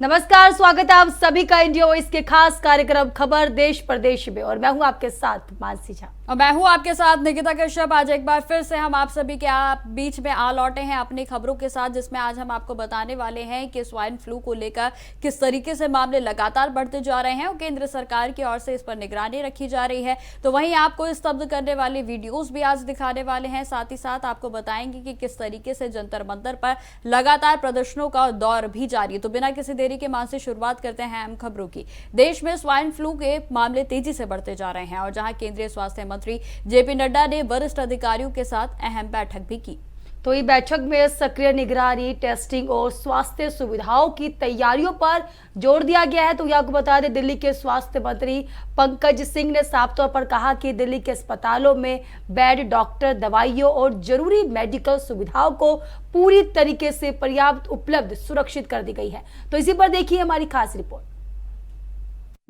नमस्कार, स्वागत है आप सभी का इंडिया वॉइस के खास कार्यक्रम खबर देश प्रदेश में। और मैं हूं आपके साथ मानसी झा और मैं हूं आपके साथ निकिता कश्यप। आज एक बार फिर से हम आप सभी के बीच में आ लौटे हैं अपनी खबरों के साथ, जिसमें आज हम आपको बताने वाले हैं कि स्वाइन फ्लू को लेकर किस तरीके से मामले लगातार बढ़ते जा रहे हैं और केंद्र सरकार की ओर से इस पर निगरानी रखी जा रही है। तो वहीं आपको स्तब्ध करने वाली वीडियोज भी आज दिखाने वाले हैं। साथ ही साथ आपको बताएंगे कि किस तरीके से जंतर मंतर पर लगातार प्रदर्शनों का दौर भी जारी है। तो बिना किसी देरी के मान से शुरुआत करते हैं अहम खबरों की। देश में स्वाइन फ्लू के मामले तेजी से बढ़ते जा रहे हैं और जहां केंद्रीय स्वास्थ्य मंत्री जेपी नड्डा ने वरिष्ठ अधिकारियों के साथ अहम बैठक भी की। तो ये बैठक में सक्रिय निगरानी, टेस्टिंग और स्वास्थ्य सुविधाओं की तैयारियों पर जोर दिया गया है। तो ये आपको बता दें, दिल्ली के स्वास्थ्य मंत्री पंकज सिंह ने साफ तौर पर कहा कि दिल्ली के अस्पतालों में बेड, डॉक्टर, दवाइयों और जरूरी मेडिकल सुविधाओं को पूरी तरीके से पर्याप्त उपलब्ध सुरक्षित कर दी गई है। तो इसी पर देखिए हमारी खास रिपोर्ट।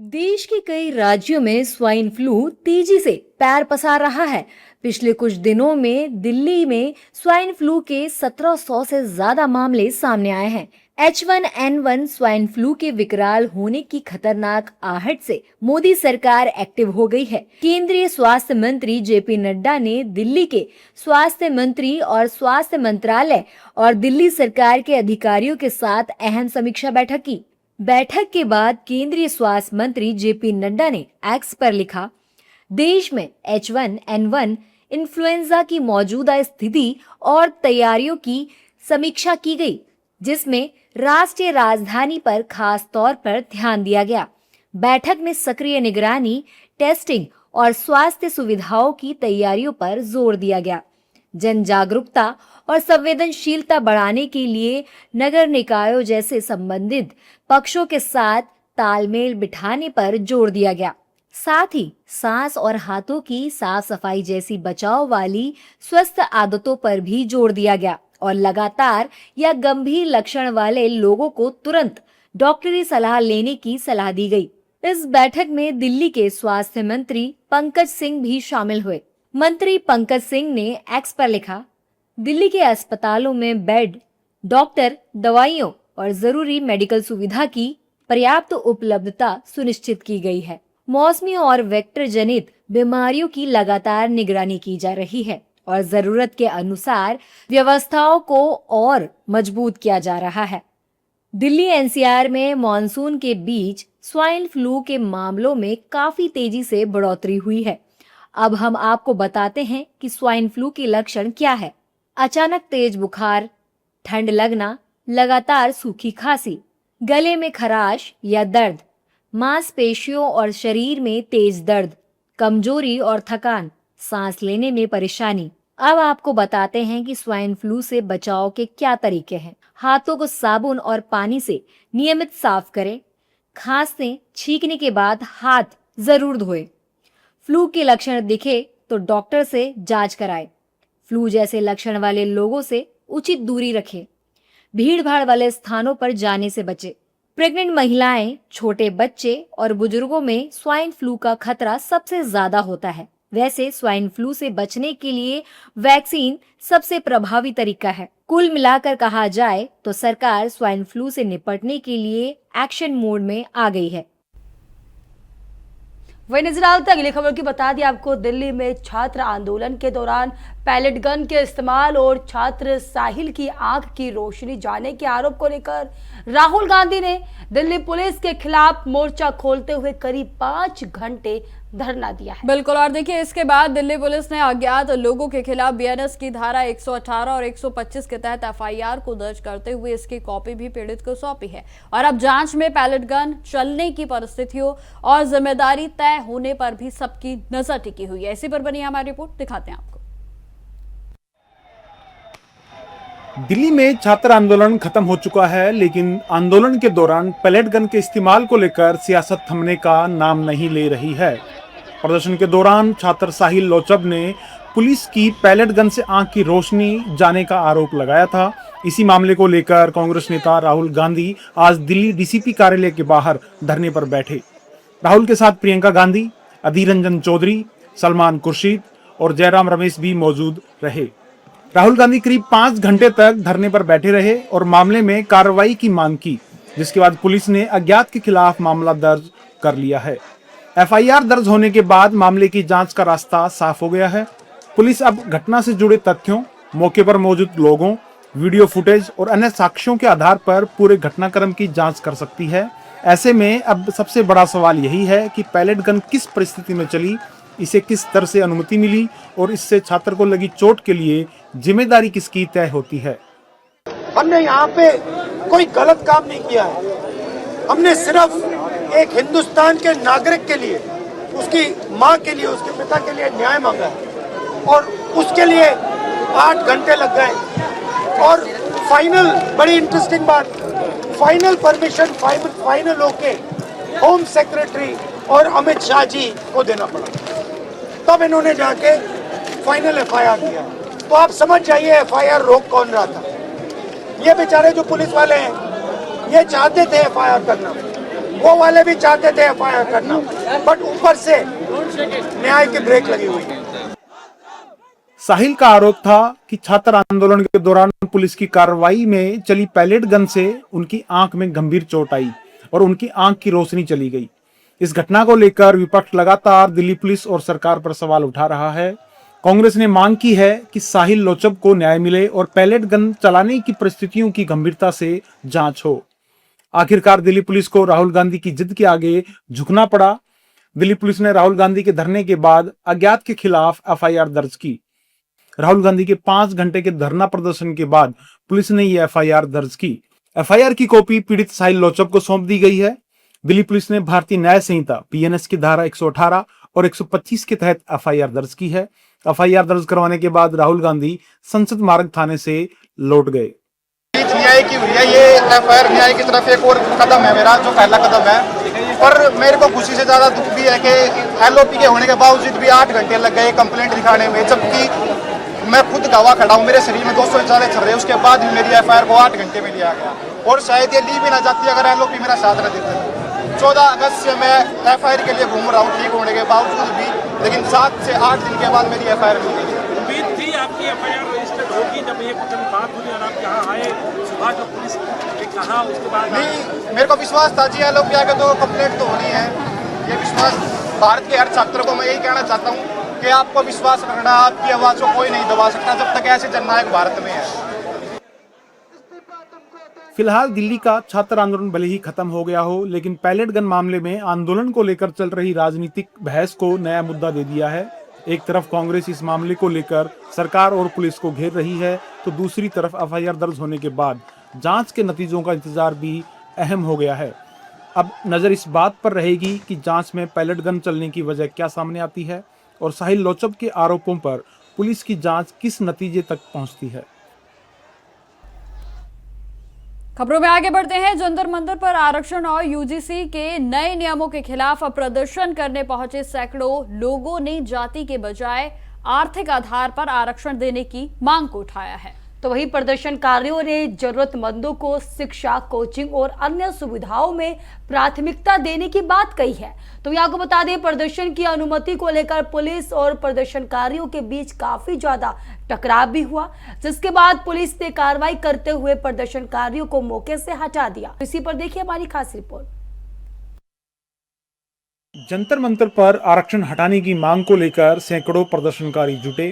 देश के कई राज्यों में स्वाइन फ्लू तेजी से पैर पसार रहा है। पिछले कुछ दिनों में दिल्ली में स्वाइन फ्लू के 1700 से ज्यादा मामले सामने आए हैं। H1N1 स्वाइन फ्लू के विकराल होने की खतरनाक आहट से मोदी सरकार एक्टिव हो गई है। केंद्रीय स्वास्थ्य मंत्री जेपी नड्डा ने दिल्ली के स्वास्थ्य मंत्री और स्वास्थ्य मंत्रालय और दिल्ली सरकार के अधिकारियों के साथ अहम समीक्षा बैठक की। बैठक के बाद केंद्रीय स्वास्थ्य मंत्री जेपी नड्डा ने एक्स पर लिखा, देश में H1N1 इन्फ्लुएंजा की मौजूदा स्थिति और तैयारियों की समीक्षा की गई, जिसमें राष्ट्रीय राजधानी पर खास तौर पर ध्यान दिया गया। बैठक में सक्रिय निगरानी, टेस्टिंग और स्वास्थ्य सुविधाओं की तैयारियों पर जोर दिया गया। जन जागरूकता और संवेदनशीलता बढ़ाने के लिए नगर निकायों जैसे संबंधित पक्षों के साथ तालमेल बिठाने पर जोर दिया गया। साथ ही सांस और हाथों की साफ सफाई जैसी बचाव वाली स्वस्थ आदतों पर भी जोर दिया गया और लगातार या गंभीर लक्षण वाले लोगों को तुरंत डॉक्टरी सलाह लेने की सलाह दी गई। इस बैठक में दिल्ली के स्वास्थ्य मंत्री पंकज सिंह भी शामिल हुए। मंत्री पंकज सिंह ने एक्स पर लिखा, दिल्ली के अस्पतालों में बेड, डॉक्टर, दवाइयों और जरूरी मेडिकल सुविधा की पर्याप्त उपलब्धता सुनिश्चित की गई है। मौसमी और वेक्टर जनित बीमारियों की लगातार निगरानी की जा रही है और जरूरत के अनुसार व्यवस्थाओं को और मजबूत किया जा रहा है। दिल्ली एनसीआर में मॉनसून के बीच स्वाइन फ्लू के मामलों में काफी तेजी से बढ़ोतरी हुई है। अब हम आपको बताते हैं कि स्वाइन फ्लू के लक्षण क्या है। अचानक तेज बुखार, ठंड लगना, लगातार सूखी खांसी, गले में खराश या दर्द, मांसपेशियों और शरीर में तेज दर्द, कमजोरी और थकान, सांस लेने में परेशानी। अब आपको बताते हैं कि स्वाइन फ्लू से बचाव के क्या तरीके हैं। हाथों को साबुन और पानी से नियमित साफ करें। खांसने, छींकने के बाद हाथ जरूर धोएं। फ्लू के लक्षण दिखे तो डॉक्टर से जांच कराएं। फ्लू जैसे लक्षण वाले लोगों से उचित दूरी रखें। भीड़ भाड़ वाले स्थानों पर जाने से बचें। प्रेग्नेंट महिलाएं, छोटे बच्चे और बुजुर्गों में स्वाइन फ्लू का खतरा सबसे ज्यादा होता है। वैसे स्वाइन फ्लू से बचने के लिए वैक्सीन सबसे प्रभावी तरीका है। कुल मिलाकर कहा जाए तो सरकार स्वाइन फ्लू से निपटने के लिए एक्शन मोड में आ गई है। वही नजर आते अगली खबर की बता दी आपको, दिल्ली में छात्र आंदोलन के दौरान पैलेट गन के इस्तेमाल और छात्र साहिल की आंख की रोशनी जाने के आरोप को लेकर राहुल गांधी ने दिल्ली पुलिस के खिलाफ मोर्चा खोलते हुए करीब 5 घंटे धरना दिया है। बिल्कुल, और देखिए इसके बाद दिल्ली पुलिस ने अज्ञात लोगों के खिलाफ बीएनएस की धारा 118 और 125 के तहत एफआईआर को दर्ज करते हुए इसकी कॉपी भी पीड़ित को सौंपी है। और अब जांच में पैलेट गन चलने की परिस्थितियों और जिम्मेदारी तय होने पर भी सबकी नजर टिकी हुई है। इसी पर बनी हमारी रिपोर्ट, दिखाते हैं आपको। दिल्ली में छात्र आंदोलन खत्म हो चुका है, लेकिन आंदोलन के दौरान पैलेट गन के इस्तेमाल को लेकर सियासत थमने का नाम नहीं ले रही है। प्रदर्शन के दौरान छात्र साहिल लोचब ने पुलिस की पैलेट गन से आंख की रोशनी जाने का आरोप लगाया था। इसी मामले को लेकर कांग्रेस नेता राहुल गांधी आज दिल्ली डीसीपी कार्यालय के बाहर धरने पर बैठे। राहुल के साथ प्रियंका गांधी, अधीर रंजन चौधरी, सलमान खुर्शीद और जयराम रमेश भी मौजूद रहे। राहुल गांधी करीब 5 घंटे तक धरने पर बैठे रहे और मामले में कार्रवाई की मांग की। जिसके बाद पुलिस ने अज्ञात के खिलाफ मामला दर्ज कर लिया है। एफआईआर दर्ज होने के बाद मामले की जांच का रास्ता साफ हो गया है। पुलिस अब घटना से जुड़े तथ्यों, मौके पर मौजूद लोगों, वीडियो फुटेज और अन्य साक्ष्यों के आधार पर पूरे घटनाक्रम की जांच कर सकती है। ऐसे में अब सबसे बड़ा सवाल यही है कि पैलेट गन किस परिस्थिति में चली, इसे किस तरह से अनुमति मिली और इससे छात्र को लगी चोट के लिए जिम्मेदारी किसकी तय होती है। हमने यहाँ पे कोई गलत काम नहीं किया है। हमने सिर्फ एक हिंदुस्तान के नागरिक के लिए, उसकी माँ के लिए, उसके पिता के लिए न्याय मांगा है और उसके लिए 8 घंटे लग गए। और फाइनल, बड़ी इंटरेस्टिंग बात, फाइनल परमिशन फाइनल होके होम सेक्रेटरी और अमित शाह जी को देना पड़ा, तब इन्होंने जाके फाइनल एफआईआर दिया। तो आप समझ जाइए एफआईआर रोक कौन रहा था। ये बेचारे जो पुलिस वाले हैं, ये चाहते थे एफआईआर करना, वो वाले भी चाहते थे एफआईआर करना, बट ऊपर से न्याय की ब्रेक लगी हुई है। साहिल का आरोप था कि छात्र आंदोलन के दौरान पुलिस की कार्रवाई में चली पैलेट गन से उनकी आंख में गंभीर चोट आई और उनकी आंख की रोशनी चली गई। इस घटना को लेकर विपक्ष लगातार दिल्ली पुलिस और सरकार पर सवाल उठा रहा है। कांग्रेस ने मांग की है कि साहिल लोचब को न्याय मिले और पैलेट गन चलाने की परिस्थितियों की गंभीरता से जांच हो। आखिरकार दिल्ली पुलिस को राहुल गांधी की जिद के आगे झुकना पड़ा। दिल्ली पुलिस ने राहुल गांधी के धरने के बाद अज्ञात के खिलाफ एफआईआर दर्ज की। राहुल गांधी के 5 घंटे के धरना प्रदर्शन के बाद पुलिस ने यह एफआईआर दर्ज की। एफआईआर की कॉपी पीड़ित साहिल लोचब को सौंप दी गई है। दिल्ली पुलिस ने भारतीय न्याय संहिता बीएनएस की धारा 118 और 125 के तहत एफआईआर दर्ज की है। एफआईआर दर्ज करवाने के बाद राहुल गांधी संसद मार्ग थाने से लौट गए। न्याय की हुई है, ये एफआईआर न्याय की तरफ एक और कदम है मेरा, जो पहला कदम है। पर मेरे को खुशी से ज्यादा दुख भी है कि एलओपी के होने के बावजूद भी 8 घंटे लग गए कंप्लेंट दिखाने में, जबकि मैं खुद गवाह खड़ा हूँ, मेरे शरीर में 200 चल रहे, उसके बाद भी मेरी एफआईआर को 8 घंटे में लिया गया और शायद ये ली भी ना जाती अगर एलओपी मेरा साथ न देते। 14 अगस्त से मैं एफआईआर के लिए घूम रहा हूँ ठीक होने के बावजूद भी, लेकिन 7 से 8 दिन के बाद मेरी एफआईआर मिल गई। उम्मीद थी आपकी एफआईआर रजिस्टर्ड होगी, जब ये कुछ बात हुई और आप यहाँ आए, सुबह जो पुलिस ने कहा उसके बाद नहीं, मेरे को विश्वास था जी एलओपी आके तो कंप्लेंट तो होनी है। ये विश्वास भारत के हर छात्र को मैं यही कहना चाहता हूँ कि आपको विश्वास रखना, आपकी आवाज को कोई नहीं दबा सकता जब तक ऐसे जननायक भारत में है। फिलहाल दिल्ली का छात्र आंदोलन भले ही खत्म हो गया हो, लेकिन पैलेट गन मामले में आंदोलन को लेकर चल रही राजनीतिक बहस को नया मुद्दा दे दिया है। एक तरफ कांग्रेस इस मामले को लेकर सरकार और पुलिस को घेर रही है, तो दूसरी तरफ एफआईआर दर्ज होने के बाद जांच के नतीजों का इंतजार भी अहम हो गया है। अब नजर इस बात पर रहेगी कि जांच में पैलेट गन चलने की वजह क्या सामने आती है और साहिल लोचब के आरोपों पर पुलिस की जांच किस नतीजे तक पहुंचती है। खबरों में आगे बढ़ते हैं। जंतर मंतर पर आरक्षण और यूजीसी के नए नियमों के खिलाफ प्रदर्शन करने पहुंचे सैकड़ों लोगों ने जाति के बजाय आर्थिक आधार पर आरक्षण देने की मांग को उठाया है। तो वही प्रदर्शनकारियों ने जरूरतमंदों को शिक्षा, कोचिंग और अन्य सुविधाओं में प्राथमिकता देने की बात कही है। तो यहाँ को बता दें, प्रदर्शन की अनुमति को लेकर पुलिस और प्रदर्शनकारियों के बीच काफी ज्यादा टकराव भी हुआ, जिसके बाद पुलिस ने कार्रवाई करते हुए प्रदर्शनकारियों को मौके से हटा दिया। इसी पर देखिए हमारी खास रिपोर्ट। जंतर मंतर पर आरक्षण हटाने की मांग को लेकर सैकड़ों प्रदर्शनकारी जुटे।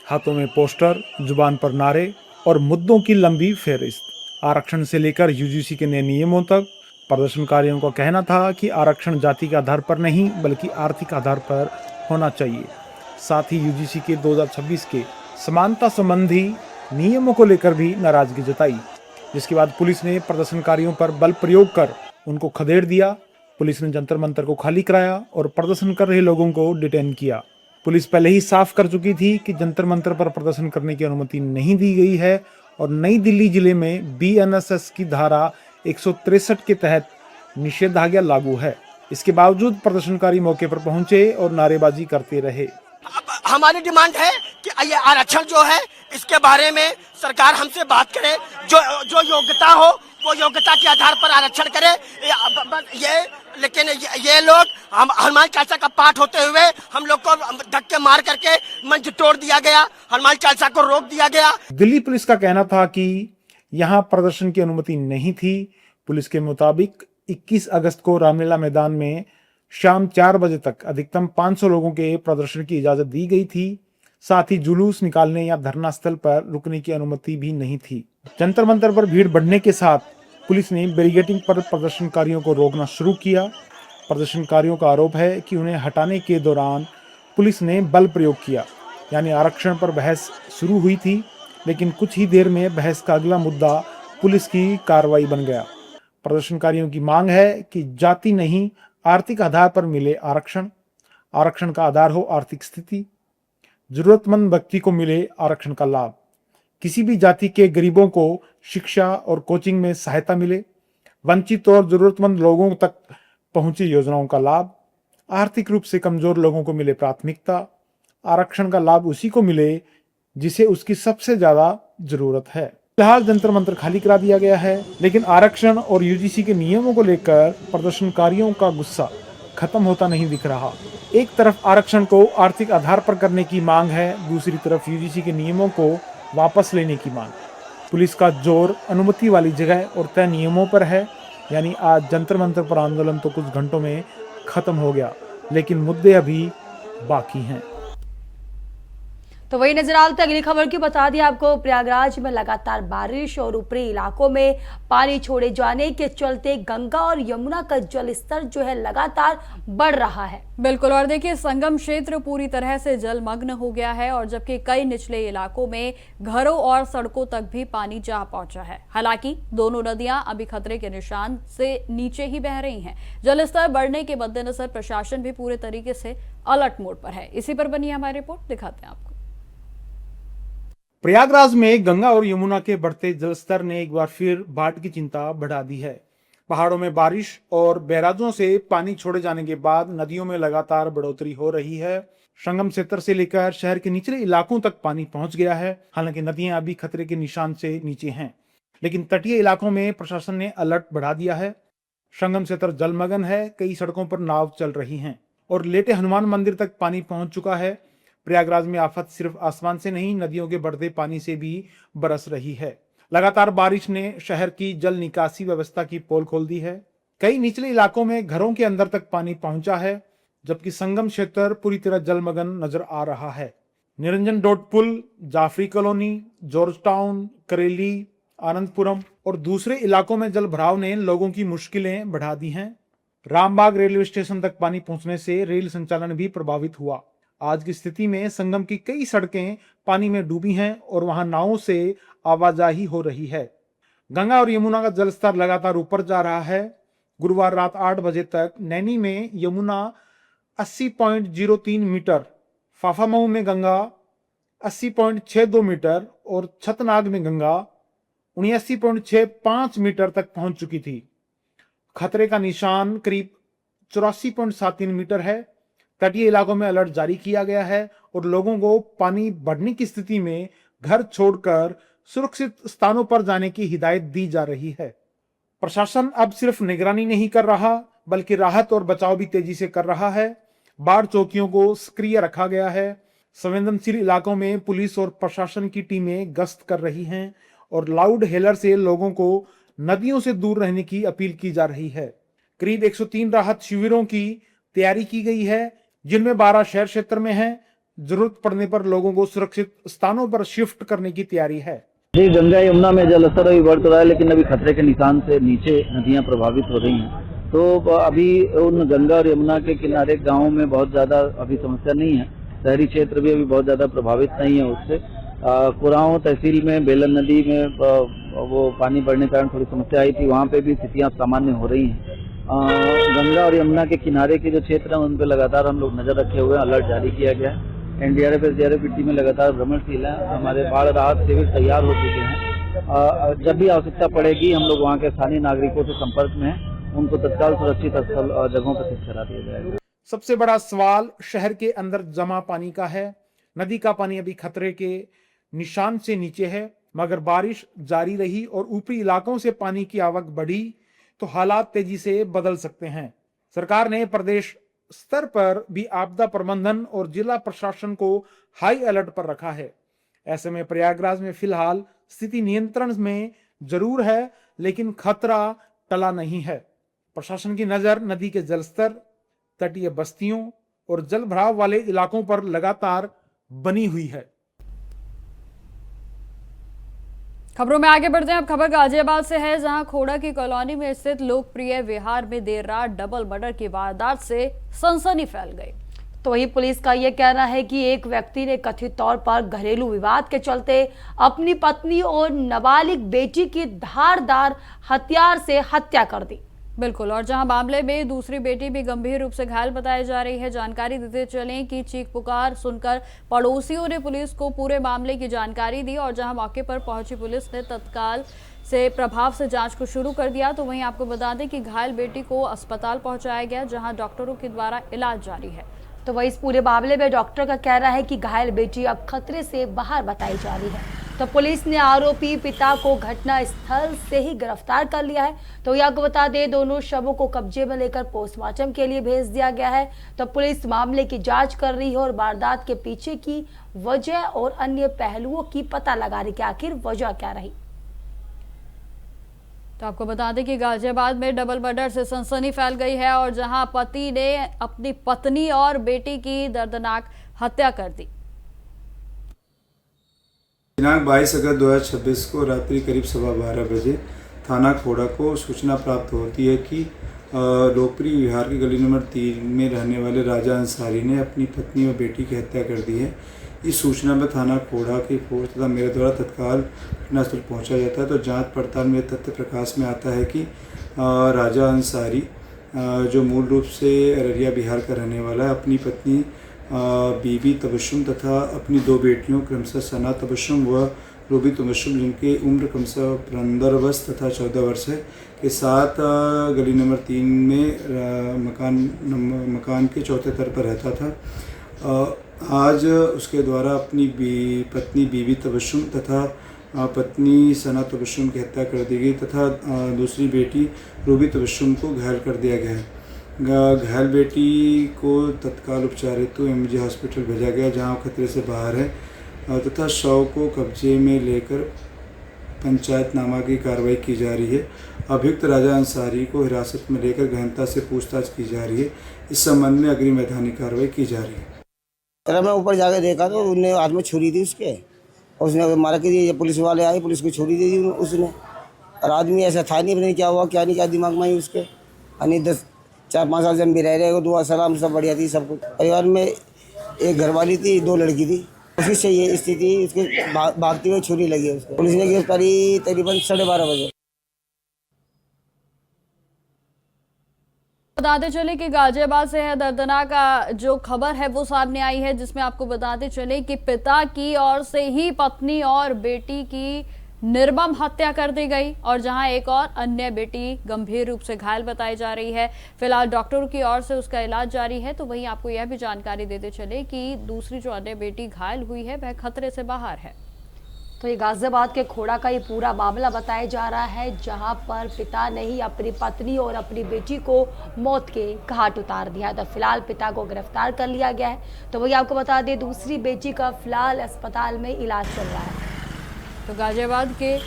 हाथों में पोस्टर, जुबान पर नारे और मुद्दों की लंबी फेहरिस्त। आरक्षण से लेकर यूजीसी के नए नियमों तक प्रदर्शनकारियों का कहना था कि आरक्षण जाति के आधार पर नहीं बल्कि आर्थिक आधार पर होना चाहिए। साथ ही यूजीसी के 2026 के समानता संबंधी नियमों को लेकर भी नाराजगी जताई, जिसके बाद पुलिस ने प्रदर्शनकारियों पर बल प्रयोग कर उनको खदेड़ दिया। पुलिस ने जंतर मंतर को खाली कराया और प्रदर्शन कर रहे लोगों को डिटेन किया। पुलिस पहले ही साफ कर चुकी थी कि जंतर मंतर पर प्रदर्शन करने की अनुमति नहीं दी गई है और नई दिल्ली जिले में बीएनएस की धारा 163 के तहत निषेधाज्ञा लागू है। इसके बावजूद प्रदर्शनकारी मौके पर पहुंचे और नारेबाजी करते रहे। हमारी डिमांड है कि ये आरक्षण जो है इसके बारे में सरकार हमसे बात करे, जो योग्यता हो वो योग्यता के आधार पर आरक्षण करे। लेकिन ये लोग हनुमान चालीसा का पाठ होते हुए हम लोग को धक्के मार करके मंच तोड़ दिया गया, हनुमान चालीसा को रोक दिया गया। दिल्ली पुलिस का कहना था कि यहाँ प्रदर्शन की अनुमति नहीं थी। पुलिस के मुताबिक 21 अगस्त को रामलीला मैदान में शाम 4 बजे तक अधिकतम 500 लोगों के प्रदर्शन की इजाजत दी गई थी। साथ ही जुलूस निकालने या धरना स्थल पर रुकने की अनुमति भी नहीं थी। जंतर मंतर पर भीड़ बढ़ने के साथ पुलिस ने बैरिकेडिंग पर प्रदर्शनकारियों को रोकना शुरू किया। प्रदर्शनकारियों का आरोप है कि उन्हें हटाने के दौरान पुलिस ने बल प्रयोग किया, यानी आरक्षण पर बहस शुरू हुई थी, लेकिन कुछ ही देर में बहस का अगला मुद्दा पुलिस की कार्रवाई बन गया। प्रदर्शनकारियों की मांग है कि जाति नहीं, आर्थिक आधार पर मिले आरक्षण। आरक्षण का आधार हो आर्थिक स्थिति। जरूरतमंद व्यक्ति को मिले आरक्षण का लाभ। किसी भी जाति के गरीबों को शिक्षा और कोचिंग में सहायता मिले। वंचित और जरूरतमंद लोगों तक पहुंचे योजनाओं का लाभ। आर्थिक रूप से कमजोर लोगों को मिले प्राथमिकता। आरक्षण का लाभ उसी को मिले जिसे उसकी सबसे ज्यादा जरूरत है। फिलहाल जंतर मंतर खाली करा दिया गया है, लेकिन आरक्षण और यूजीसी के नियमों को लेकर प्रदर्शनकारियों का गुस्सा खत्म होता नहीं दिख रहा। एक तरफ आरक्षण को आर्थिक आधार पर करने की मांग है, दूसरी तरफ यूजीसी के नियमों को वापस लेने की मांग। पुलिस का जोर अनुमति वाली जगह और तय नियमों पर है, यानी आज जंतर मंतर पर आंदोलन तो कुछ घंटों में खत्म हो गया, लेकिन मुद्दे अभी बाकी हैं। तो वही नजर आते अगली खबर की बता दिया आपको, प्रयागराज में लगातार बारिश और ऊपरी इलाकों में पानी छोड़े जाने के चलते गंगा और यमुना का जल स्तर जो है लगातार बढ़ रहा है। बिल्कुल, और देखिए संगम क्षेत्र पूरी तरह से जलमग्न हो गया है और जबकि कई निचले इलाकों में घरों और सड़कों तक भी पानी जा पहुंचा है। हालांकि दोनों नदियां अभी खतरे के निशान से नीचे ही बह रही हैं। जलस्तर बढ़ने के मद्देनजर प्रशासन भी पूरे तरीके से अलर्ट मोड पर है। इसी पर बनी हमारी रिपोर्ट, दिखाते हैं आपको। प्रयागराज में गंगा और यमुना के बढ़ते जलस्तर ने एक बार फिर बाढ़ की चिंता बढ़ा दी है। पहाड़ों में बारिश और बैराजों से पानी छोड़े जाने के बाद नदियों में लगातार बढ़ोतरी हो रही है। संगम क्षेत्र से लेकर शहर के निचले इलाकों तक पानी पहुंच गया है। हालांकि नदियां अभी खतरे के निशान से नीचे हैं, लेकिन तटीय इलाकों में प्रशासन ने अलर्ट बढ़ा दिया है। संगम क्षेत्र जलमग्न है, कई सड़कों पर नाव चल रही हैं और लेटे हनुमान मंदिर तक पानी पहुंच चुका है। प्रयागराज में आफत सिर्फ आसमान से नहीं, नदियों के बढ़ते पानी से भी बरस रही है। लगातार बारिश ने शहर की जल निकासी व्यवस्था की पोल खोल दी है। कई निचले इलाकों में घरों के अंदर तक पानी पहुंचा है, जबकि संगम क्षेत्र पूरी तरह जलमग्न नजर आ रहा है। निरंजन डोट पुल, जाफरी कॉलोनी, जॉर्ज टाउन, करेली, आनंदपुरम और दूसरे इलाकों में जल भराव ने लोगों की मुश्किलें बढ़ा दी हैं। रामबाग रेलवे स्टेशन तक पानी पहुंचने से रेल संचालन भी प्रभावित हुआ। आज की स्थिति में संगम की कई सड़कें पानी में डूबी हैं और वहां नावों से आवाजाही हो रही है। गंगा और यमुना का जलस्तर लगातार ऊपर जा रहा है। गुरुवार रात 8 बजे तक नैनी में यमुना 80.03 मीटर, फाफामऊ में गंगा 80.62 मीटर और छतनाग में गंगा 79.65 मीटर तक पहुंच चुकी थी। खतरे का निशान करीब 84.73 मीटर है। तटीय इलाकों में अलर्ट जारी किया गया है और लोगों को पानी बढ़ने की स्थिति में घर छोड़कर सुरक्षित स्थानों पर जाने की हिदायत दी जा रही है। प्रशासन अब सिर्फ निगरानी नहीं कर रहा, बल्कि राहत और बचाव भी तेजी से कर रहा है। बाढ़ चौकियों को सक्रिय रखा गया है। संवेदनशील इलाकों में पुलिस और प्रशासन की टीमें गश्त कर रही हैं और लाउड हेलर से लोगों को नदियों से दूर रहने की अपील की जा रही है। करीब 103 राहत शिविरों की तैयारी की गई है, जिनमें 12 शहर क्षेत्र में हैं। जरूरत पड़ने पर लोगों को सुरक्षित स्थानों पर शिफ्ट करने की तैयारी है। जी, गंगा यमुना में जलस्तर अभी बढ़ रहा है, लेकिन अभी खतरे के निशान से नीचे नदियां प्रभावित हो रही हैं। तो अभी उन गंगा और यमुना के किनारे गाँव में बहुत ज्यादा अभी समस्या नहीं है। शहरी क्षेत्र भी अभी बहुत ज्यादा प्रभावित नहीं है उससे। कुराओं तहसील में बेलन नदी में वो पानी बढ़ने के कारण थोड़ी समस्या आई थी, वहाँ पे भी स्थितियाँ सामान्य हो रही हैं। गंगा और यमुना के किनारे के जो क्षेत्र हैं उन पर लगातार हम लोग नजर रखे हुए हैं, अलर्ट जारी किया गया है। एनडीआरएफ एसडीआरएफ की टीमें लगातार भ्रमणशील है। हमारे बाढ़ राहत शिविर तैयार हो चुके हैं। जब भी आवश्यकता पड़ेगी हम लोग वहाँ के स्थानीय नागरिकों से संपर्क में हैं, उनको तत्काल सुरक्षित जगहों पर शिफ्ट करा दिया जाएगा। सबसे बड़ा सवाल शहर के अंदर जमा पानी का है। नदी का पानी अभी खतरे के निशान से नीचे है, मगर बारिश जारी रही और ऊपरी इलाकों से पानी की आवक बढ़ी तो हालात तेजी से बदल सकते हैं। सरकार ने प्रदेश स्तर पर भी आपदा प्रबंधन और जिला प्रशासन को हाई अलर्ट पर रखा है। ऐसे में प्रयागराज में फिलहाल स्थिति नियंत्रण में जरूर है, लेकिन खतरा टला नहीं है। प्रशासन की नजर नदी के जलस्तर, तटीय बस्तियों और जल भराव वाले इलाकों पर लगातार बनी हुई है। खबरों में आगे बढ़ते हैं। अब खबर गाजियाबाद से है, जहां खोड़ा की कॉलोनी में स्थित लोकप्रिय विहार में देर रात डबल मर्डर की वारदात से सनसनी फैल गई। तो वही पुलिस का यह कहना है कि एक व्यक्ति ने कथित तौर पर घरेलू विवाद के चलते अपनी पत्नी और नाबालिग बेटी की धारदार हथियार से हत्या कर दी। बिल्कुल, और जहां मामले में दूसरी बेटी भी गंभीर रूप से घायल बताई जा रही है। जानकारी देते चलें कि चीख पुकार सुनकर पड़ोसियों ने पुलिस को पूरे मामले की जानकारी दी और जहां मौके पर पहुंची पुलिस ने तत्काल से प्रभाव से जांच को शुरू कर दिया। तो वहीं आपको बता दें कि घायल बेटी को अस्पताल पहुंचाया गया, जहां डॉक्टरों के द्वारा इलाज जारी है। तो वही इस पूरे मामले में डॉक्टर का कहना है कि घायल बेटी अब खतरे से बाहर बताई जा रही है। तो पुलिस ने आरोपी पिता को घटना स्थल से ही गिरफ्तार कर लिया है। तो ये आपको बता दें, दोनों शवों को कब्जे में लेकर पोस्टमार्टम के लिए भेज दिया गया है। तो पुलिस मामले की जांच कर रही है और वारदात के पीछे की वजह और अन्य पहलुओं की पता लगा रही कि आखिर वजह क्या रही। तो आपको बता दें कि गाजियाबाद में डबल मर्डर से सनसनी फैल गई है और जहां पति ने अपनी पत्नी और बेटी की दर्दनाक हत्या कर दी। दिनांक 22 अगस्त 2026 को रात्रि करीब 12:15 बजे थाना खोड़ा को सूचना प्राप्त होती है कि लोकप्रिय विहार की गली नंबर 3 में रहने वाले राजा अंसारी ने अपनी पत्नी और बेटी की हत्या कर दी है। इस सूचना में थाना खोड़ा की फोर्स तथा मेरे द्वारा तत्काल घटनास्थल पहुंचा जाता है। तो जांच पड़ताल में तथ्य प्रकाश में आता है कि राजा अंसारी जो मूल रूप से अररिया बिहार का रहने वाला है, अपनी पत्नी बीबी तबस्सुम तथा अपनी 2 बेटियों क्रमशः सना तबस्सुम व रूबी तबस्सुम, जिनकी उम्र क्रमशः 15 वर्ष तथा 14 वर्ष है, के साथ गली नंबर 3 में मकान के चौथे तल पर रहता था। आज उसके द्वारा अपनी पत्नी बीबी तबस्सुम तथा पत्नी सना तबस्सुम की हत्या कर दी गई तथा दूसरी बेटी रूबी तबस्सुम को घायल कर दिया गया है। घायल बेटी को तत्काल उपचार हेतु एमजी हॉस्पिटल भेजा गया, जहां खतरे से बाहर है तथा शव को कब्जे में लेकर पंचायतनामा की कार्रवाई की जा रही है। अभियुक्त राजा अंसारी को हिरासत में लेकर गहनता से पूछताछ की जा रही है। इस संबंध में अग्रिम वैधानिक कार्रवाई की जा रही है। मैं ऊपर जाके देखा तो उन्हें हाथ में छुरी थी उसके, और उसने मारा कि पुलिस वाले आए, पुलिस को छुरी दे दी उसने। और आदमी ऐसा था नहीं, पता नहीं क्या हुआ क्या नहीं, क्या दिमाग में ही उसके। यानी 4-5 साल जब भी रह रहे, दुआ सलाम सब बढ़िया थी, सब कुछ। परिवार में एक घरवाली थी, 2 लड़की थी। उसी से ये स्थिति, उसके भागते हुए छुरी लगी उसको। पुलिस ने गिरफ्तारी तकरीबन 12:30 बजे। बताते चले कि गाजियाबाद से है दर्दनाक जो खबर है वो सामने आई है, जिसमें आपको बताते चले कि पिता की ओर से ही पत्नी और बेटी की निर्मम हत्या कर दी गई और जहां एक और अन्य बेटी गंभीर रूप से घायल बताई जा रही है। फिलहाल डॉक्टरों की ओर से उसका इलाज जारी है। तो वहीं आपको यह भी जानकारी देते चले कि दूसरी जो अन्य बेटी घायल हुई है वह खतरे से बाहर है। तो ये गाजियाबाद के खोड़ा का ये पूरा मामला बताया जा रहा है, जहां पर पिता ने ही अपनी पत्नी और अपनी बेटी को मौत के घाट उतार दिया। तो फिलहाल पिता को गिरफ्तार कर लिया गया है। तो वही आपको बता दें, दूसरी बेटी का फिलहाल अस्पताल में इलाज चल रहा है। तो गाजियाबाद के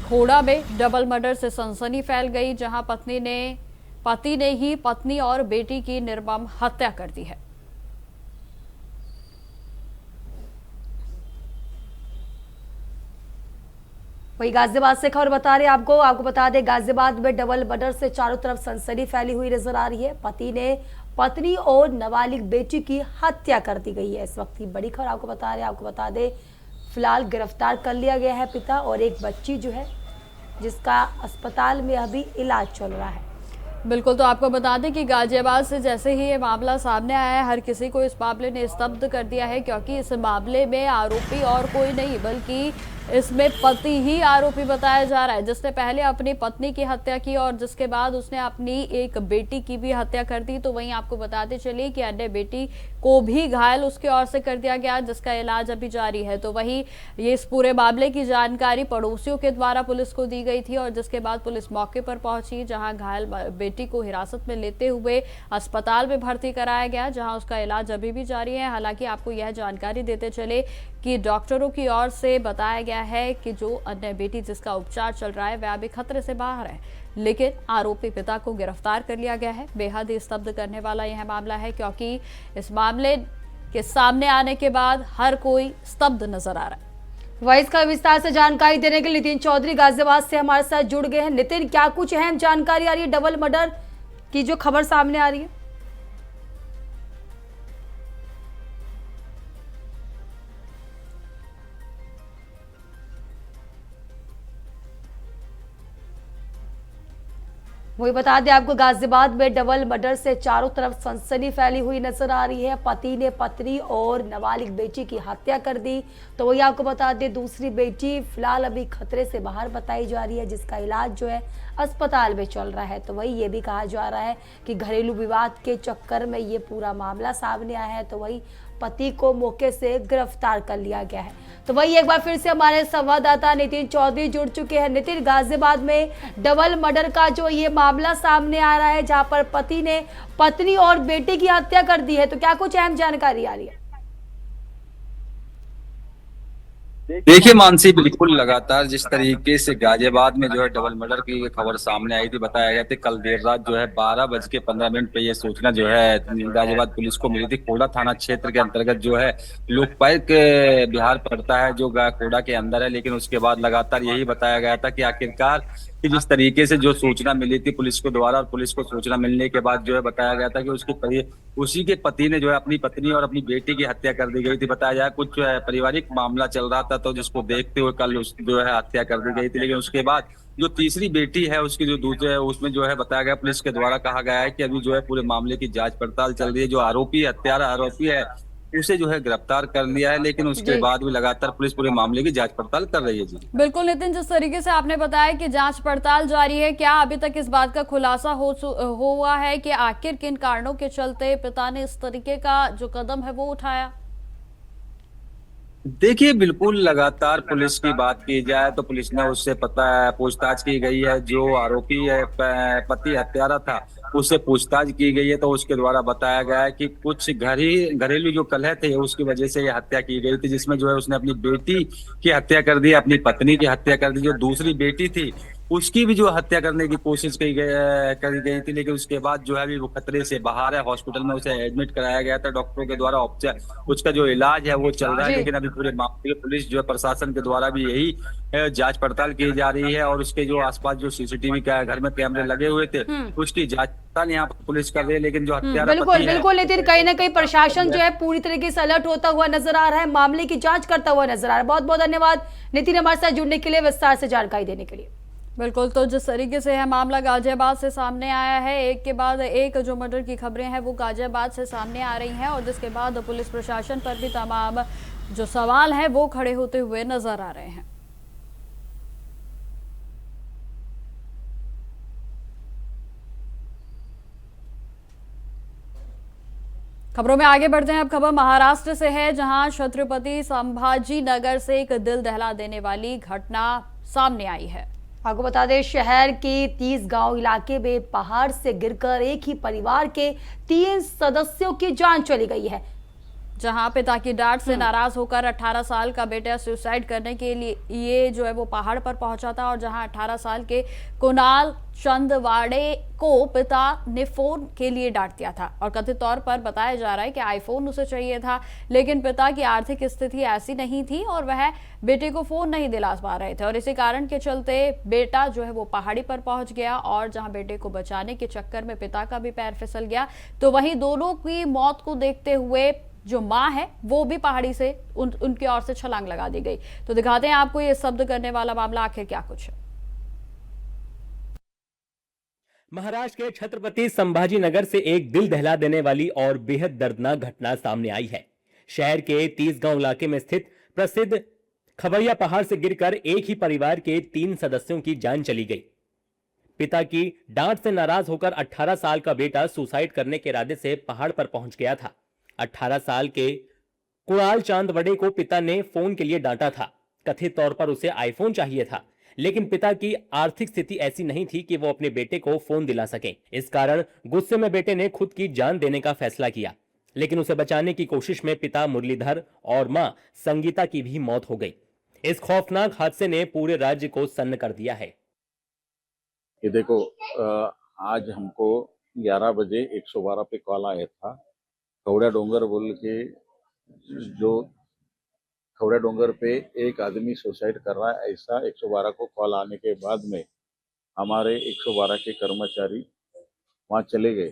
खोड़ा में डबल मर्डर से सनसनी फैल गई, जहां पति ने ही पत्नी और बेटी की निर्मम हत्या कर दी है। वही गाजियाबाद से खबर बता रहे हैं आपको बता दें, गाजियाबाद में डबल मर्डर से चारों तरफ सनसनी फैली हुई नजर आ रही है। पति ने पत्नी और नाबालिग बेटी की हत्या कर दी गई है। इस वक्त की बड़ी खबर आपको बता दें, फिलहाल गिरफ्तार कर लिया गया है पिता और एक बच्ची जो है, जिसका अस्पताल में अभी इलाज चल रहा है। बिल्कुल, तो आपको बता दें कि गाजियाबाद से जैसे ही ये मामला सामने आया है, हर किसी को इस मामले ने स्तब्ध कर दिया है, क्योंकि इस मामले में आरोपी और कोई नहीं बल्कि इसमें पति ही आरोपी बताया जा रहा है, जिसने पहले अपनी पत्नी की हत्या की और जिसके बाद उसने अपनी एक बेटी की भी हत्या कर दी। तो वहीं आपको बताते चलिए कि अन्य बेटी को भी घायल उसके ओर से कर दिया गया, जिसका इलाज अभी जारी है। तो वहीं ये इस पूरे मामले की जानकारी पड़ोसियों के द्वारा पुलिस को दी गई थी और जिसके बाद पुलिस मौके पर पहुंची, जहां घायल बेटी को हिरासत में लेते हुए अस्पताल में भर्ती कराया गया, जहां उसका इलाज अभी भी जारी है। हालांकि आपको यह जानकारी देते चले कि डॉक्टरों की ओर से बताया गया है कि जो अन्य बेटी जिसका उपचार चल रहा है वह अभी खतरे से बाहर है। लेकिन आरोपी पिता को गिरफ्तार कर लिया गया है। बेहद ही स्तब्ध करने वाला यह मामला है, क्योंकि इस मामले के सामने आने के बाद हर कोई स्तब्ध नजर आ रहा है। वहीं इसका विस्तार से जानकारी देने के लिए नितिन चौधरी गाजियाबाद से हमारे साथ जुड़ गए हैं। नितिन, क्या कुछ अहम जानकारी आ रही है डबल मर्डर की जो खबर सामने आ रही है? वही बता दें आपको, गाजियाबाद में डबल मर्डर से चारों तरफ सनसनी फैली हुई नजर आ रही है। पति ने पत्नी और नाबालिग बेटी की हत्या कर दी। तो वही आपको बता दें, दूसरी बेटी फिलहाल अभी खतरे से बाहर बताई जा रही है, जिसका इलाज जो है अस्पताल में चल रहा है। तो वही ये भी कहा जा रहा है कि घरेलू विवाद के चक्कर में ये पूरा मामला सामने आया है। तो वही पति को मौके से गिरफ्तार कर लिया गया है। तो वही एक बार फिर से हमारे संवाददाता नितिन चौधरी जुड़ चुके हैं। नितिन, गाजियाबाद में डबल मर्डर का जो ये मामला सामने आ रहा है, जहां पर पति ने पत्नी और बेटे की हत्या कर दी है, तो क्या कुछ अहम जानकारी आ रही है? देखिए मानसी, बिल्कुल लगातार जिस तरीके से गाजियाबाद में जो है डबल मर्डर की खबर सामने आई थी, बताया गया था कल देर रात जो है 12:15 पे ये सूचना जो है गाजियाबाद पुलिस को मिली थी। कोड़ा थाना क्षेत्र के अंतर्गत जो है लोकपाल बिहार पड़ता है, जो कोड़ा के अंदर है। लेकिन उसके बाद लगातार यही बताया गया था कि आखिरकार कि जिस तरीके से जो सूचना मिली थी पुलिस को द्वारा, और पुलिस को सूचना मिलने के बाद जो है बताया गया था कि उसी के पति ने जो है अपनी पत्नी और अपनी बेटी की हत्या कर दी गई थी। बताया जाए कुछ पारिवारिक मामला चल रहा था, तो जिसको देखते हुए कल जो है हत्या कर दी गई थी। लेकिन उसके बाद जो तीसरी बेटी है उसकी जो दूसरे है उसमें जो है बताया गया, पुलिस के द्वारा कहा गया है कि अभी जो है पूरे मामले की जांच पड़ताल चल रही है। जो आरोपी है उसे जो है गिरफ्तार कर लिया है, लेकिन उसके बाद भी लगातार पुलिस पूरे मामले की जांच पड़ताल कर रही है। जी बिल्कुल नितिन, जिस तरीके से आपने बताया कि जांच पड़ताल जारी है, क्या अभी तक इस बात का खुलासा हुआ है कि आखिर किन कारणों के चलते पिता ने इस तरीके का जो कदम है वो उठाया? देखिए बिल्कुल लगातार पुलिस की बात की जाए तो पुलिस ने उससे पूछताछ की गई है। जो आरोपी है पति हत्यारा था उससे पूछताछ की गई है, तो उसके द्वारा बताया गया है कि कुछ घरेलू जो कलह थे उसकी वजह से ये हत्या की गई थी, जिसमें जो है उसने अपनी बेटी की हत्या कर दी, अपनी पत्नी की हत्या कर दी। जो दूसरी बेटी थी उसकी भी जो हत्या करने की कोशिश करी गई थी, लेकिन उसके बाद जो है अभी वो खतरे से बाहर है। हॉस्पिटल में उसे एडमिट कराया गया था डॉक्टरों के द्वारा, उसका जो इलाज है वो चल रहा है। लेकिन अभी पूरे मामले में पुलिस जो है प्रशासन के द्वारा भी यही जांच पड़ताल की जा रही है, और उसके जो आसपास जो सीसीटीवी घर में कैमरे लगे हुए थे उसकी जांच पड़ताल यहाँ पर पुलिस कर रही है। लेकिन जो हत्यारा बिल्कुल नितिन, कहीं ना कहीं प्रशासन जो है पूरी तरीके से अलर्ट होता हुआ नजर आ रहा है, मामले की जांच करता हुआ नजर आ रहा है। बहुत बहुत धन्यवाद नितिन, हमारे साथ जुड़ने के लिए, विस्तार से जानकारी देने के लिए। बिल्कुल, तो जिस तरीके से यह मामला गाजियाबाद से सामने आया है, एक के बाद एक जो मर्डर की खबरें हैं वो गाजियाबाद से सामने आ रही हैं, और जिसके बाद पुलिस प्रशासन पर भी तमाम जो सवाल हैं वो खड़े होते हुए नजर आ रहे हैं। खबरों में आगे बढ़ते हैं। अब खबर महाराष्ट्र से है, जहां छत्रपति संभाजी नगर से एक दिल दहला देने वाली घटना सामने आई है। आपको बता दें, शहर के 30 गांव इलाके में पहाड़ से गिरकर एक ही परिवार के 3 सदस्यों की जान चली गई है। जहां पिता की डांट से नाराज होकर 18 साल का बेटा सुसाइड करने के लिए ये जो है वो पहाड़ पर पहुंचा था, और जहां 18 साल के कुणाल चंदवाड़े को पिता ने फोन के लिए डांट दिया था, और कथित तौर पर बताया जा रहा है कि आईफोन उसे चाहिए था, लेकिन पिता की आर्थिक स्थिति ऐसी नहीं थी और वह बेटे को फोन नहीं दिला पा रहे थे, और इसी कारण के चलते बेटा जो है वो पहाड़ी पर पहुंच गया, और जहां बेटे को बचाने के चक्कर में पिता का भी पैर फिसल गया। तो वहीं दोनों की मौत को देखते हुए जो मां है वो भी पहाड़ी से उनकी ओर से छलांग लगा दी गई। तो दिखाते हैं आपको ये स्तब्ध करने वाला मामला आखिर क्या कुछ है। महाराष्ट्र के छत्रपति संभाजी नगर से एक दिल दहला देने वाली और बेहद दर्दनाक घटना सामने आई है। शहर के 30 गांव इलाके में स्थित प्रसिद्ध खबरिया पहाड़ से गिरकर एक ही परिवार के 3 सदस्यों की जान चली गई। पिता की डांट से नाराज होकर 18 साल का बेटा सुसाइड करने के इरादे से पहाड़ पर पहुंच गया था। 18 साल के कुणाल चांदवड़े को पिता ने फोन के लिए डांटा था। कथित तौर पर उसे आईफोन चाहिए था, लेकिन पिता की आर्थिक स्थिति ऐसी नहीं थी कि वो अपने बेटे को फोन दिला सके। इस कारण गुस्से में बेटे ने खुद की जान देने का फैसला किया, लेकिन उसे बचाने की कोशिश में पिता मुरलीधर और मां संगीता की भी मौत हो गई। इस खौफनाक हादसे ने पूरे राज्य को सन्न कर दिया है। ये देखो, आज हमको 11 बजे 112 पे कॉल आया था। खौड़ा डोंगर बोल के, जो खौड़ा डोंगर पे एक आदमी सुसाइड कर रहा है, ऐसा 112 को कॉल आने के बाद में हमारे 112 के कर्मचारी वहाँ चले गए।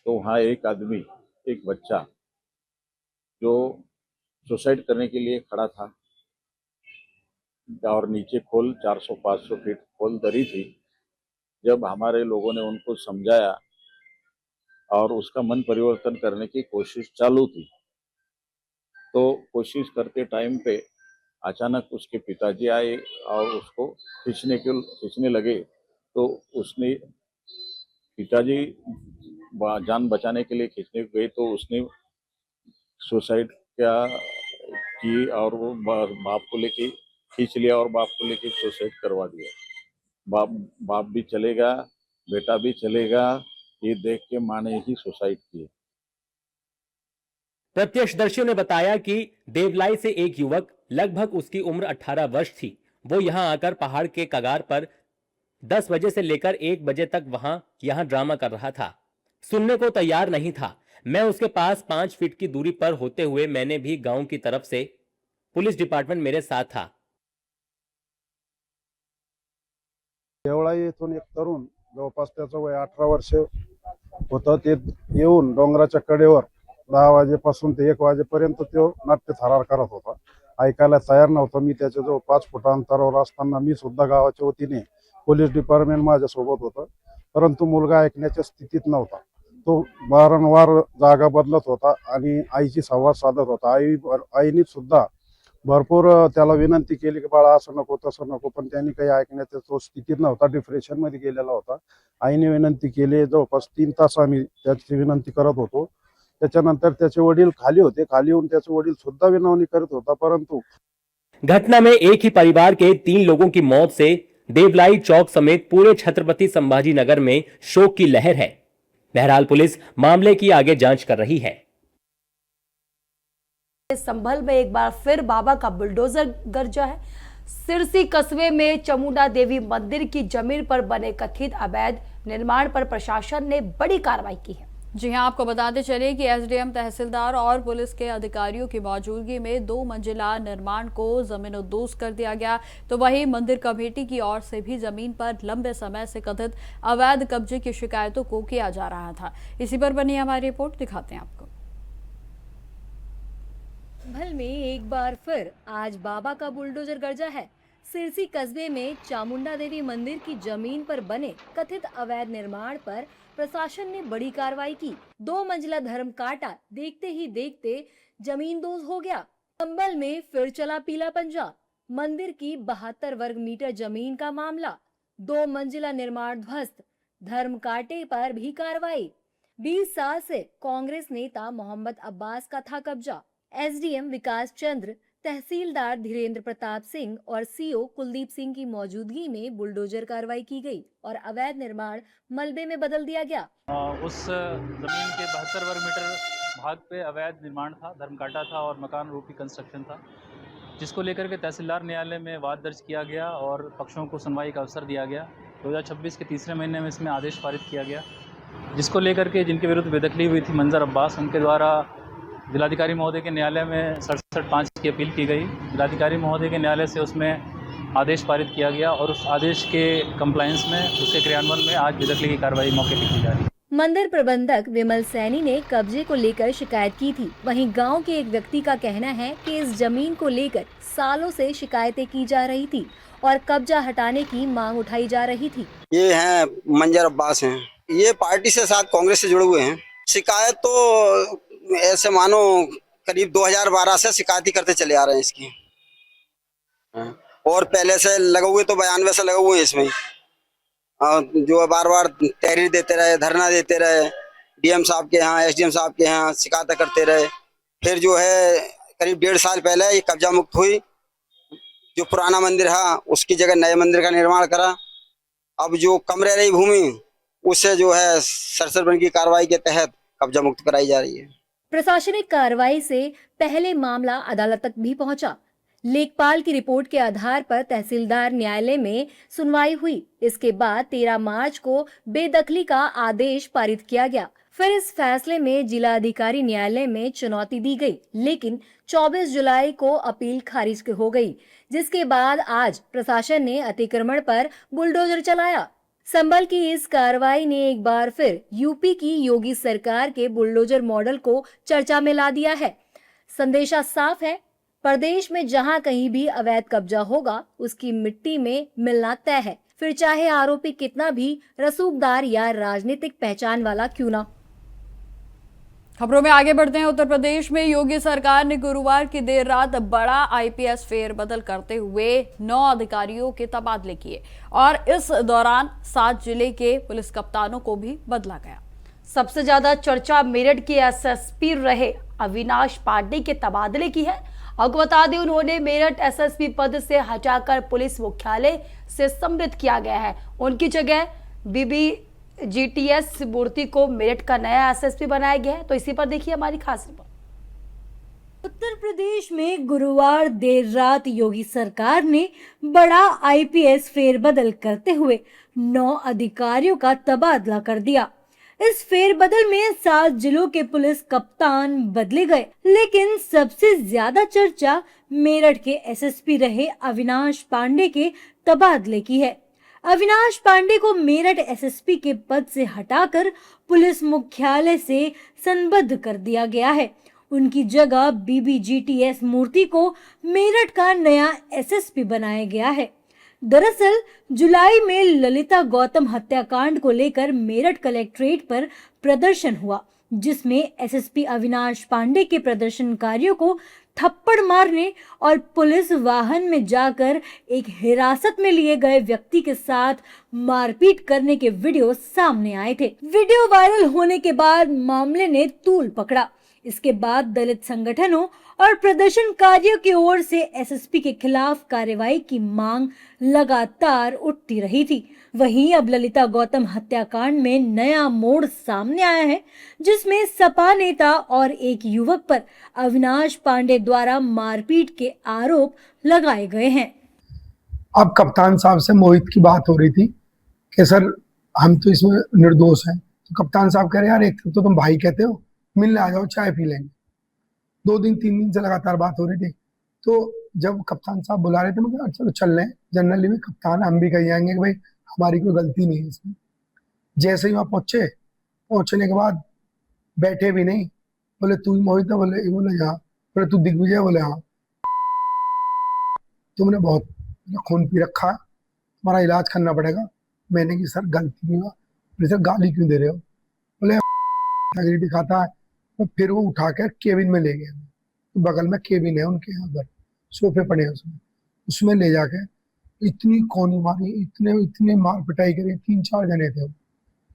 तो वहाँ एक आदमी, एक बच्चा जो सुसाइड करने के लिए खड़ा था और नीचे खोल 400-500 फीट खोल दरी थी। जब हमारे लोगों ने उनको समझाया और उसका मन परिवर्तन करने की कोशिश चालू थी, तो कोशिश करते टाइम पे अचानक उसके पिताजी आए और उसको खींचने लगे। तो उसने, पिताजी जान बचाने के लिए खींचने गए तो उसने सुसाइड की और वो बाप को लेके खींच लिया और बाप को लेके सुसाइड करवा दिया। बाप भी चलेगा, बेटा भी चलेगा, ये देख के माँ ने ही सुसाइड की। प्रत्यक्षदर्शियों ने बताया कि देवलाई से एक युवक, लगभग उसकी उम्र 18 वर्ष थी, वो यहां आकर पहाड़ के कगार पर 10 बजे से लेकर 1 बजे तक यहां ड्रामा कर रहा था। सुनने को तैयार नहीं था। मैं उसके पास 5 फीट की दूरी पर होते हुए मैंने भी गांव की तरफ से, पुलिस डिपार्टमेंट मेरे साथ था। देवळा येथून एक तरुण, जवळपास त्याचं वय 18 वर्ष होतं, ते येऊन डोंगराच्या कडेवर 10 वाजेपासून ते 1 वाजेपर्यंत तो नाट्य थरार करत होता. ऐकायला तयार नव्हता. मी त्याच्याजवळ 5 फूट अंतरावर असताना मी सुद्धा गावाच्या वतीने पोलीस डिपार्टमेंट माझ्यासोबत होतं, परंतु मुलगा ऐकण्याच्या स्थितीत नव्हता. तो वारंवार जागा बदलत होता आणि आईशी संवाद साधत होता. आईने सुद्धा भरपूर त्याला विनंती केली की बाळा असं नको तसं नको, पण त्यांनी काही ऐकण्याच्या तो स्थितीत नव्हता. डिप्रेशन मध्ये गेलेला होता. आईने विनंती केली. जवळपास 3 तास आम्ही त्याची विनंती करत होतो. त्याच्यानंतर त्याचे वडील खाली होते. खाली येऊन त्याचे वडील सुद्धा विनवणी करत होता, परंतु घटना में एक ही परिवार के 3 लोगों की मौत से देवलाई चौक समेत पूरे छत्रपति संभाजी नगर में शोक की लहर है। बहरहाल पुलिस मामले की आगे जांच कर रही है। संभल में एक बार फिर बाबा का बुलडोजर गरजा है। सिरसी कस्बे में चामुंडा देवी मंदिर की जमीन पर बने कथित अवैध निर्माण पर प्रशासन ने बड़ी कार्रवाई की है। जी हां, आपको बताते चले कि एसडीएम, तहसीलदार और पुलिस के अधिकारियों की मौजूदगी में 2 मंजिला निर्माण को जमीनोदोज कर दिया गया। तो वहीं मंदिर कमेटी की ओर से भी जमीन पर लंबे समय से कथित अवैध कब्जे की शिकायतों को किया जा रहा था। इसी पर बनी हमारी रिपोर्ट, दिखाते हैं आपको। संभल में एक बार फिर आज बाबा का बुलडोजर गरजा है। सिरसी कस्बे में चामुंडा देवी मंदिर की जमीन पर बने कथित अवैध निर्माण पर प्रशासन ने बड़ी कार्रवाई की। 2 मंजिला धर्म काटा, देखते ही देखते जमीनदोज हो गया। संभल में फिर चला पीला पंजा। मंदिर की 72 वर्ग मीटर जमीन का मामला, 2 मंजिला निर्माण ध्वस्त, धर्म काटे पर भी कार्रवाई। 20 साल से कांग्रेस नेता मोहम्मद अब्बास का था कब्जा। एसडीएम विकास चंद्र, तहसीलदार धीरेन्द्र प्रताप सिंह और सीओ कुलदीप सिंह की मौजूदगी में बुलडोजर कार्रवाई की गई और अवैध निर्माण मलबे में बदल दिया गया। उस जमीन के 72 वर्ग मीटर भाग पे अवैध निर्माण था, धर्म काटा था और मकान रूपी कंस्ट्रक्शन था, जिसको लेकर के तहसीलदार न्यायालय में वाद दर्ज किया गया और पक्षों को सुनवाई का अवसर दिया गया। 2026 के तीसरे महीने में इसमें आदेश पारित किया गया, जिसको लेकर के जिनके विरुद्ध बेदखली हुई थी मंजर अब्बास, उनके द्वारा जिलाधिकारी महोदय के न्यायालय में 67(5) की अपील की गई। जिलाधिकारी महोदय के न्यायालय से उसमें आदेश पारित किया गया और उस आदेश के कंप्लायंस में, उसके क्रियान्वयन में आज बेदखली की कार्रवाई मौके पर की जा रही है। मंदिर प्रबंधक विमल सैनी ने कब्जे को लेकर शिकायत की थी। वहीं गांव के एक व्यक्ति का कहना है कि इस जमीन को लेकर सालों से शिकायतें की जा रही थी और कब्जा हटाने की मांग उठाई जा रही थी। ये हैं मंजर अब्बास हैं, ये पार्टी से साथ कांग्रेस से जुड़े हुए हैं। शिकायत तो ऐसे मानो करीब 2012 से शिकायत ही करते चले आ रहे हैं इसकी, और पहले से लगे हुए तो 92 से लगे हुए हैं इसमें, जो बार बार तहरीर देते रहे, धरना देते रहे, डीएम साहब के यहाँ, एसडीएम साहब के यहाँ शिकायत करते रहे। फिर जो है करीब 1.5 साल पहले ये कब्जा मुक्त हुई, जो पुराना मंदिर है उसकी जगह नए मंदिर का निर्माण करा। अब जो कम रह रही भूमि उससे जो है सरसरबन की कार्रवाई के तहत कब्जा मुक्त कराई जा रही है। प्रशासनिक कार्रवाई से पहले मामला अदालत तक भी पहुंचा, लेखपाल की रिपोर्ट के आधार पर तहसीलदार न्यायालय में सुनवाई हुई। इसके बाद 13 मार्च को बेदखली का आदेश पारित किया गया। फिर इस फैसले में जिला अधिकारी न्यायालय में चुनौती दी गई, लेकिन 24 जुलाई को अपील खारिज हो गई, जिसके बाद आज प्रशासन ने अतिक्रमण पर बुलडोजर चलाया। संभल की इस कार्रवाई ने एक बार फिर यूपी की योगी सरकार के बुलडोजर मॉडल को चर्चा में ला दिया है। संदेशा साफ है, प्रदेश में जहां कहीं भी अवैध कब्जा होगा, उसकी मिट्टी में मिलना तय है, फिर चाहे आरोपी कितना भी रसूखदार या राजनीतिक पहचान वाला क्यों ना। खबरों में आगे बढ़ते हैं। उत्तर प्रदेश में योगी सरकार ने गुरुवार की देर रात बड़ा आईपीएस फेरबदल करते हुए 9 अधिकारियों के तबादले किए और इस दौरान 7 जिले के पुलिस कप्तानों को भी बदला गया। सबसे ज्यादा चर्चा मेरठ के एसएसपी रहे अविनाश पांडे के तबादले की है। आपको बता दें, उन्होंने मेरठ एसएसपी पद से हटाकर पुलिस मुख्यालय से सम्मिलित किया गया है। उनकी जगह BBGTS मूर्ति को मेरठ का नया एसएसपी बनाया गया है। तो इसी पर देखिए हमारी खास रिपोर्ट। उत्तर प्रदेश में गुरुवार देर रात योगी सरकार ने बड़ा आईपीएस फेरबदल करते हुए 9 अधिकारियों का तबादला कर दिया। इस फेरबदल में 7 जिलों के पुलिस कप्तान बदले गए, लेकिन सबसे ज्यादा चर्चा मेरठ के एसएसपी रहे अविनाश पांडे के तबादले की है। अविनाश पांडे को मेरठ एसएसपी के पद से हटाकर पुलिस मुख्यालय से संबद्ध कर दिया गया है। उनकी जगह BBGTS मूर्ति को मेरठ का नया एसएसपी बनाया गया है। दरअसल जुलाई में ललिता गौतम हत्याकांड को लेकर मेरठ कलेक्ट्रेट पर प्रदर्शन हुआ, जिसमें एसएसपी अविनाश पांडे के प्रदर्शनकारियों को थप्पड़ मारने और पुलिस वाहन में जाकर एक हिरासत में लिए गए व्यक्ति के साथ मारपीट करने के वीडियो सामने आए थे। वीडियो वायरल होने के बाद मामले ने तूल पकड़ा। इसके बाद दलित संगठनों और प्रदर्शनकारियों की ओर से एसएसपी के खिलाफ कार्रवाई की मांग लगातार उठती रही थी। वहीं अब ललिता गौतम हत्याकांड में नया मोड़ सामने आया है, जिसमें सपा नेता और एक युवक पर अविनाश पांडे द्वारा मारपीट के आरोप लगाए गए हैं। अब कप्तान साहब से मोहित की बात हो रही थी कि सर हम तो इसमें निर्दोष हैं। तो कप्तान साहब कह रहे यार, एक तो तुम भाई कहते हो, मिलने आ जाओ, चाय पी लेंगे। 2 दिन 3 दिन से लगातार बात हो रही थी। तो जब कप्तान साहब बुला रहे थे, मैं कहा चलो चल रहे हैं, जनरली में कप्तान हम भी कह जाएंगे कि भाई हमारी कोई गलती नहीं है इसमें। जैसे ही वहां पहुंचने के बाद बैठे भी नहीं, बोले तू ही मोहित है, बोले हाँ, बोले तू दिग्विजय, बोले हाँ। तुमने बहुत खून पी रखा है, हमारा इलाज करना पड़ेगा। मैंने कि सर गलती नहीं हुआ। सर गाली क्यों दे रहे हो? बोले दिखाता है। तो फिर वो उठाकर केबिन में ले गए। तो बगल में केबिन है उनके, यहाँ पर सोफे पड़े हैं, उसमें ले जाके इतनी कौनी मारी, इतने मार पिटाई करी। 3-4 जने थे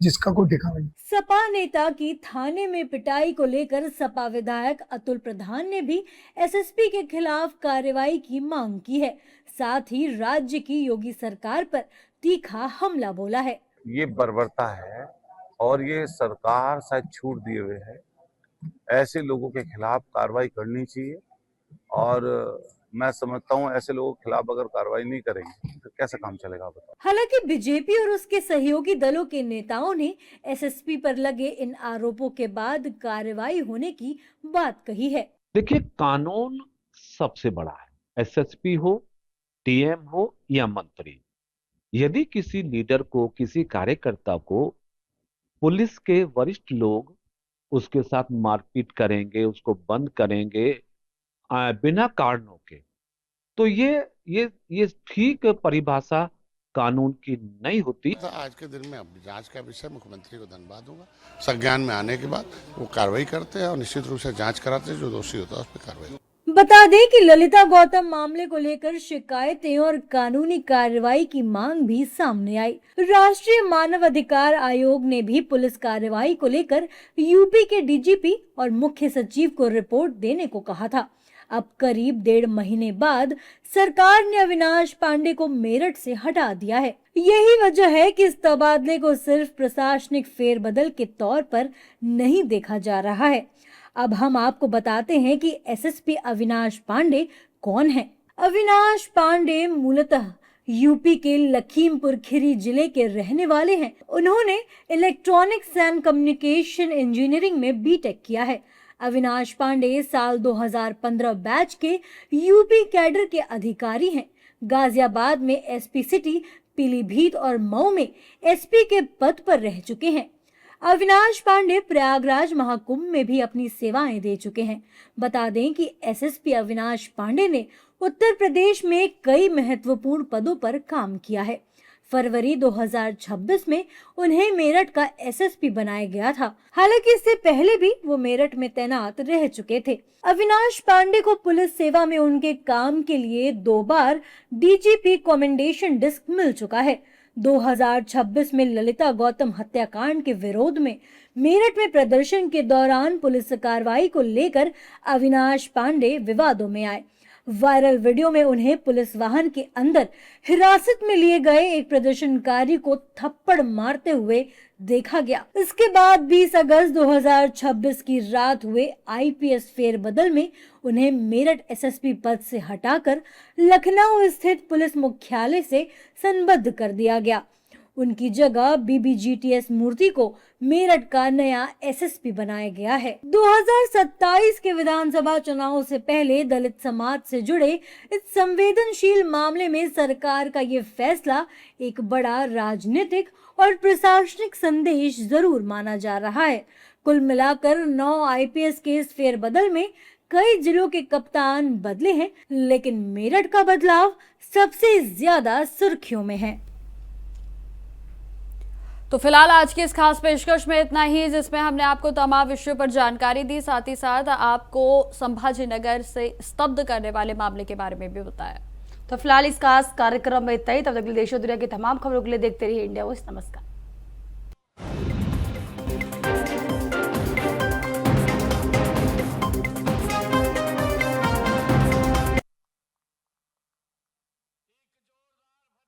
जिसका कोई ठिकाना नहीं। सपा नेता की थाने में पिटाई को लेकर सपा विधायक अतुल प्रधान ने भी एसएसपी के खिलाफ कार्रवाई की मांग की है। साथ ही राज्य की योगी सरकार पर तीखा हमला बोला है। ये बर्बरता है और ये सरकार शायद छूट दिए हुए है। ऐसे लोगों के खिलाफ कार्रवाई करनी चाहिए और मैं समझता हूँ ऐसे लोगों के खिलाफ अगर कार्रवाई नहीं करेंगे तो कैसा काम चलेगा बताओ। हालांकि बीजेपी और उसके सहयोगी दलों के नेताओं ने एसएसपी पर लगे इन आरोपों के बाद कार्रवाई होने की बात कही है। देखिए, कानून सबसे बड़ा है, एसएसपी हो, टीएम हो या मंत्री। यदि किसी लीडर को, किसी कार्यकर्ता को पुलिस के वरिष्ठ लोग उसके साथ मारपीट करेंगे, उसको बंद करेंगे बिना कारणों के, तो ये ठीक परिभाषा कानून की नहीं होती। तो आज के दिन में अब जांच का विषय मुख्यमंत्री को धन्यवाद दूंगा। संज्ञान में आने के बाद वो कार्रवाई करते हैं और निश्चित रूप से जांच कराते हैं, जो दोषी होता है उस पर कार्रवाई। बता दें कि ललिता गौतम मामले को लेकर शिकायतें और कानूनी कार्रवाई की मांग भी सामने आई। राष्ट्रीय मानव अधिकार आयोग ने भी पुलिस कार्रवाई को लेकर यूपी के डीजीपी और मुख्य सचिव को रिपोर्ट देने को कहा था। अब करीब 1.5 महीने बाद सरकार ने अविनाश पांडे को मेरठ से हटा दिया है। यही वजह है कि इस तबादले को सिर्फ प्रशासनिक फेरबदल के तौर पर नहीं देखा जा रहा है। अब हम आपको बताते हैं कि एसएसपी अविनाश पांडे कौन है। अविनाश पांडे मूलतः यूपी के लखीमपुर खीरी जिले के रहने वाले हैं। उन्होंने इलेक्ट्रॉनिक्स एंड कम्युनिकेशन इंजीनियरिंग में बीटेक किया है। अविनाश पांडे साल 2015 बैच के यूपी कैडर के अधिकारी हैं। गाजियाबाद में एसपी सिटी, पीलीभीत और मऊ में एसपी के पद पर रह चुके हैं। अविनाश पांडे प्रयागराज महाकुंभ में भी अपनी सेवाएं दे चुके हैं। बता दें कि एसएसपी अविनाश पांडे ने उत्तर प्रदेश में कई महत्वपूर्ण पदों पर काम किया है। फरवरी 2026 में उन्हें मेरठ का एसएसपी बनाया गया था। हालांकि इससे पहले भी वो मेरठ में तैनात रह चुके थे। अविनाश पांडे को पुलिस सेवा में उनके काम के लिए 2 बार डीजीपी कमेंडेशन डिस्क मिल चुका है। 2026 में ललिता गौतम हत्याकांड के विरोध में मेरठ में प्रदर्शन के दौरान पुलिस कार्रवाई को लेकर अविनाश पांडे विवादों में आए। वायरल वीडियो में उन्हें पुलिस वाहन के अंदर हिरासत में लिए गए एक प्रदर्शनकारी को थप्पड़ मारते हुए देखा गया। इसके बाद 20 अगस्त 2026 की रात हुए आईपीएस फेरबदल में उन्हें मेरठ एसएसपी पद से हटाकर लखनऊ स्थित पुलिस मुख्यालय से संबद्ध कर दिया गया। उनकी जगह बीबीजीटीएस मूर्ति को मेरठ का नया एसएसपी बनाया गया है। 2027 के विधानसभा चुनाव से पहले दलित समाज से जुड़े इस संवेदनशील मामले में सरकार का ये फैसला एक बड़ा राजनीतिक और प्रशासनिक संदेश जरूर माना जा रहा है। कुल मिलाकर 9 आईपीएस के इस फेरबदल में कई जिलों के कप्तान बदले हैं, लेकिन मेरठ का बदलाव सबसे ज्यादा सुर्खियों में है। तो फिलहाल आज की इस खास पेशकश में इतना ही, जिसमें हमने आपको तमाम विषयों पर जानकारी दी, साथ ही साथ आपको संभाजी नगर से स्तब्ध करने वाले मामले के बारे में भी बताया। तो फिलहाल इस खास कार्यक्रम में इतना ही। तब तक देश और दुनिया की तमाम खबरों के लिए देखते रहिए इंडिया वॉइस। नमस्कार।